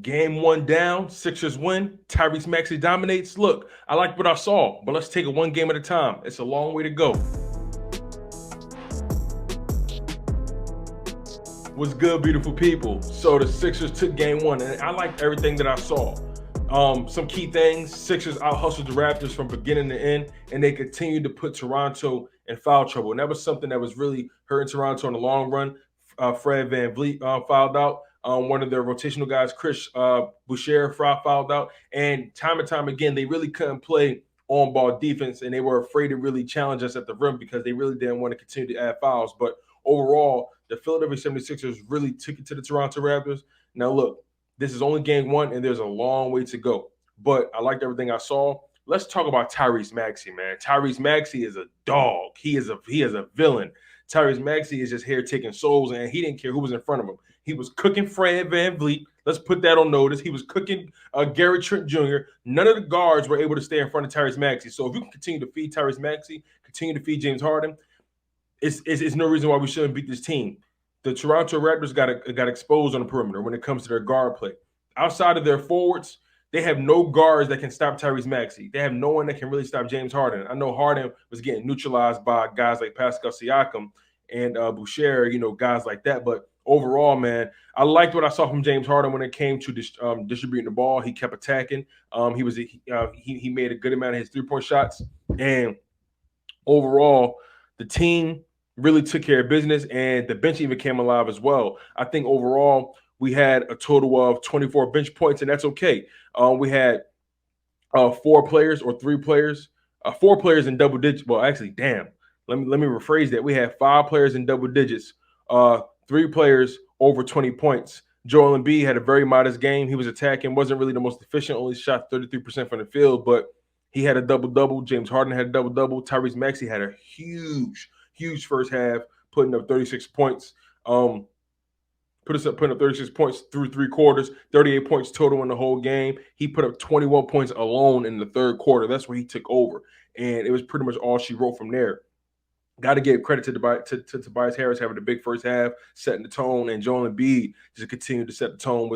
Game 1 down, Sixers win, Tyrese Maxey dominates. Look, I like what I saw, but let's take it one game at a time. It's a long way to go. What's good, beautiful people? So the Sixers took game 1, and I liked everything that I saw. Some key things: Sixers out-hustled the Raptors from beginning to end, and they continued to put Toronto in foul trouble. And that was something that was really hurting Toronto in the long run. Fred VanVleet fouled out. One of their rotational guys, Chris Boucher, fouled out. And time again, they really couldn't play on-ball defense, and they were afraid to really challenge us at the rim because they really didn't want to continue to add fouls. But overall, the Philadelphia 76ers really took it to the Toronto Raptors. Now, look, this is only game 1, and there's a long way to go. But I liked everything I saw. Let's talk about Tyrese Maxey, man. Tyrese Maxey is a dog. He is a villain. Tyrese Maxey is just here taking souls, and he didn't care who was in front of him. He was cooking Fred VanVleet. Let's put that on notice. He was cooking Gary Trent Jr. None of the guards were able to stay in front of Tyrese Maxey. So if you can continue to feed Tyrese Maxey, continue to feed James Harden, it's no reason why we shouldn't beat this team. The Toronto Raptors got exposed on the perimeter when it comes to their guard play. Outside of their forwards, they have no guards that can stop Tyrese Maxey. They have no one that can really stop James Harden. I know Harden was getting neutralized by guys like Pascal Siakam and Boucher, guys like that. But overall, man, I liked what I saw from James Harden when it came to distributing the ball. He kept attacking. He made a good amount of his three-point shots. And overall, the team really took care of business, and the bench even came alive as well. I think overall we had a total of 24 bench points, and that's okay. We had 4 players or 3 players, 4 players in double digits. Well, actually, damn. Let me rephrase that. We had 5 players in double digits, 3 players over 20 points. Joel Embiid had a very modest game. He was attacking, wasn't really the most efficient, only shot 33% from the field, but he had a double-double. James Harden had a double-double. Tyrese Maxey had a huge first half, putting up 36 points. Putting up 36 points through 3 quarters, 38 points total in the whole game. He put up 21 points alone in the third quarter. That's where he took over. And it was pretty much all she wrote from there. Got to give credit to Tobias Harris having a big first half, setting the tone, and Joel Embiid just continued to set the tone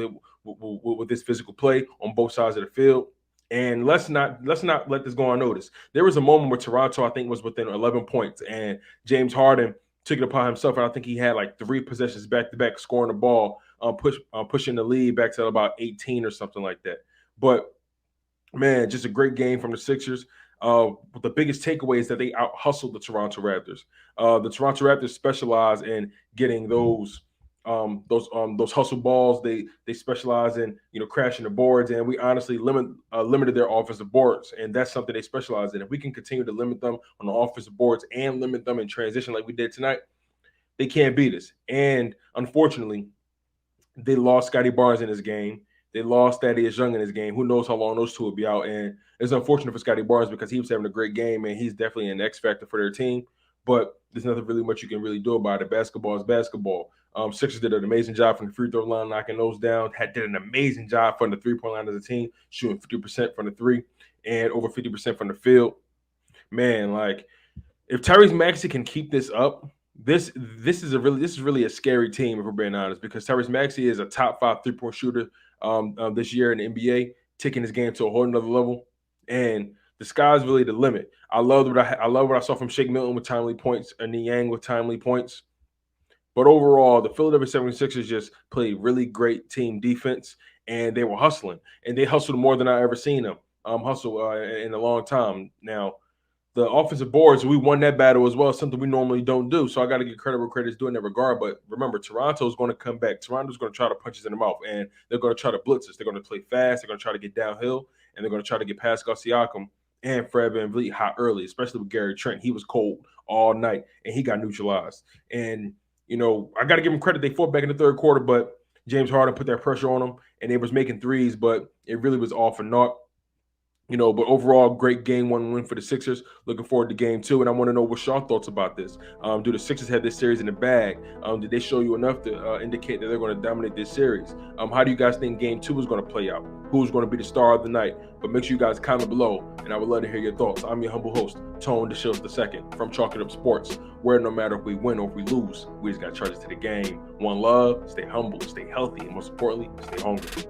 with this physical play on both sides of the field. And let's not let this go unnoticed. There was a moment where Toronto, I think, was within 11 points, and James Harden took it upon himself, and I think he had like 3 possessions back-to-back scoring the ball, pushing the lead back to about 18 or something like that. But, man, just a great game from the Sixers. The biggest takeaway is that they out-hustled the Toronto Raptors. The Toronto Raptors specialize in getting those hustle balls. They specialize in crashing the boards, and we honestly limited their offensive boards, and that's something they specialize in. If we can continue to limit them on the offensive boards and limit them in transition like we did tonight, they can't beat us. And unfortunately, they lost Scotty Barnes in this game. They lost Thaddeus Young in this game. Who knows how long those two will be out? And it's unfortunate for Scotty Barnes because he was having a great game, and he's definitely an X factor for their team. But there's nothing really much you can really do about it. Basketball is basketball. Sixers did an amazing job from the free throw line, knocking those down. Did an amazing job from the three-point line as a team, shooting 50% from the 3 and over 50% from the field. Man, like if Tyrese Maxey can keep this up, this is really a scary team if we're being honest, because Tyrese Maxey is a top 5 three-point shooter this year in the NBA, taking his game to a whole nother level, and the sky's really the limit. I love what I saw from Shake Milton with timely points and Niang with timely points. But overall, the Philadelphia 76ers just played really great team defense, and they were hustling. And they hustled more than I ever seen them hustle in a long time. Now, the offensive boards, we won that battle as well, something we normally don't do. So I got to give credit where credit's due in that regard. But remember, Toronto's going to come back. Toronto's going to try to punch us in the mouth, and they're going to try to blitz us. They're going to play fast. They're going to try to get downhill, and they're going to try to get Pascal Siakam and Fred VanVleet hot early, especially with Gary Trent. He was cold all night, and he got neutralized. And I got to give them credit. They fought back in the third quarter, but James Harden put that pressure on them, and they was making threes, but it really was all for naught. But overall, great game 1 win for the Sixers. Looking forward to game 2, and I want to know what's your thoughts about this. Do the Sixers have this series in the bag? Did they show you enough to indicate that they're going to dominate this series? How do you guys think game 2 is going to play out? Who's going to be the star of the night? But make sure you guys comment below, and I would love to hear your thoughts. I'm your humble host, Tone DeShields II from Chalk It Up Sports, where no matter if we win or if we lose, we just got charges to the game. One love, stay humble, stay healthy, and most importantly, stay hungry.